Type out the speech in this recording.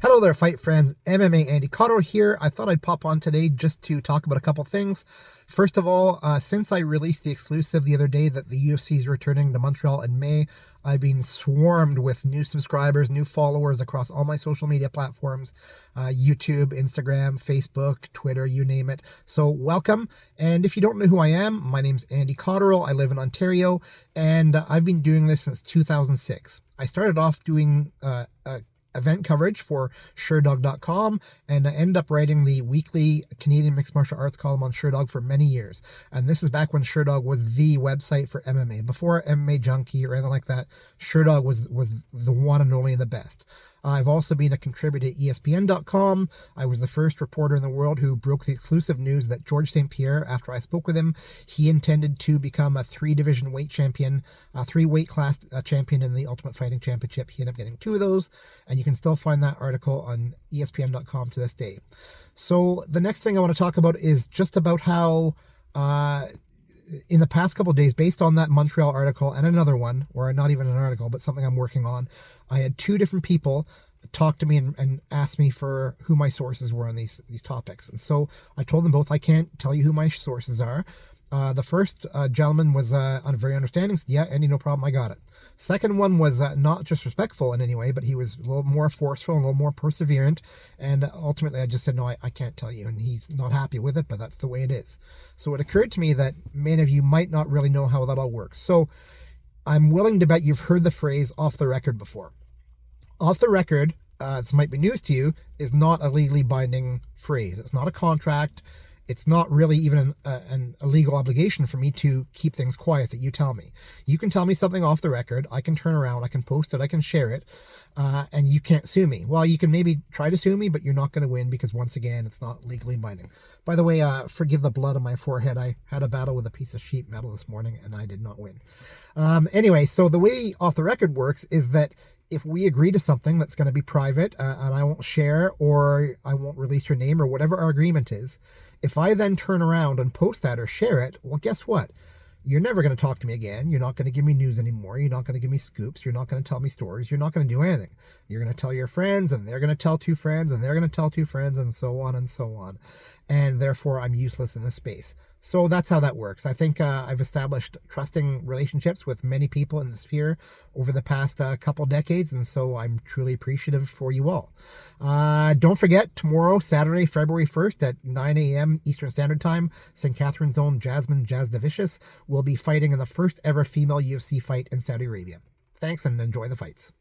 Hello there, fight friends. MMA Andy Cotto here. I thought I'd pop on today just to talk about a couple things. First of all, since I released the exclusive the other day that the UFC is returning to Montreal in May, I've been swarmed with new subscribers, new followers across all my social media platforms, YouTube, Instagram, Facebook, Twitter, you name it. So welcome. And if you don't know who I am, my name's Andy Cotterill. I live in Ontario, and I've been doing this since 2006. I started off doing event coverage for SureDog.com, and I ended up writing the weekly Canadian mixed martial arts column on SureDog for many years. And this is back when SureDog was the website for MMA. Before MMA Junkie or anything like that, SureDog was the one and only and the best. I've also been a contributor to ESPN.com. I was the first reporter in the world who broke the exclusive news that George St. Pierre, after I spoke with him, he intended to become a three-division weight champion, a three-weight class champion in the Ultimate Fighting Championship. He ended up getting two of those, and you can still find that article on ESPN.com to this day. So the next thing I want to talk about is just about how in the past couple of days, based on that Montreal article and another one, or not even an article, but something I'm working on, I had two different people talk to me and ask me for who my sources were on these topics. And so I told them both I can't tell you who my sources are. The first gentleman was very understanding, said, yeah, Andy, no problem, I got it. Second one was not disrespectful in any way, but he was a little more forceful and a little more perseverant. And ultimately, I just said, no, I can't tell you. And he's not happy with it, but that's the way it is. So it occurred to me that many of you might not really know how that all works. So I'm willing to bet you've heard the phrase off the record before. Off the record, this might be news to you, is not a legally binding phrase. It's not a contract. It's not really even a legal obligation for me to keep things quiet that you tell me. You can tell me something off the record. I can turn around, I can post it, I can share it, and you can't sue me. Well, you can maybe try to sue me, but you're not going to win because, once again, it's not legally binding. By the way, forgive the blood on my forehead. I had a battle with a piece of sheet metal this morning, and I did not win. Anyway, so the way off the record works is that if we agree to something that's going to be private and I won't share or I won't release your name or whatever our agreement is, if I then turn around and post that or share it, well, guess what? You're never going to talk to me again. You're not going to give me news anymore. You're not going to give me scoops. You're not going to tell me stories. You're not going to do anything. You're going to tell your friends, and they're going to tell two friends, and they're going to tell two friends, and so on and so on. And therefore, I'm useless in this space. So that's how that works. I think I've established trusting relationships with many people in the sphere over the past couple decades, and so I'm truly appreciative for you all. Don't forget, tomorrow, Saturday, February 1st at 9 a.m. Eastern Standard Time, St. Catharines' own Jasmine Jasudavicius will be fighting in the first ever female UFC fight in Saudi Arabia. Thanks, and enjoy the fights.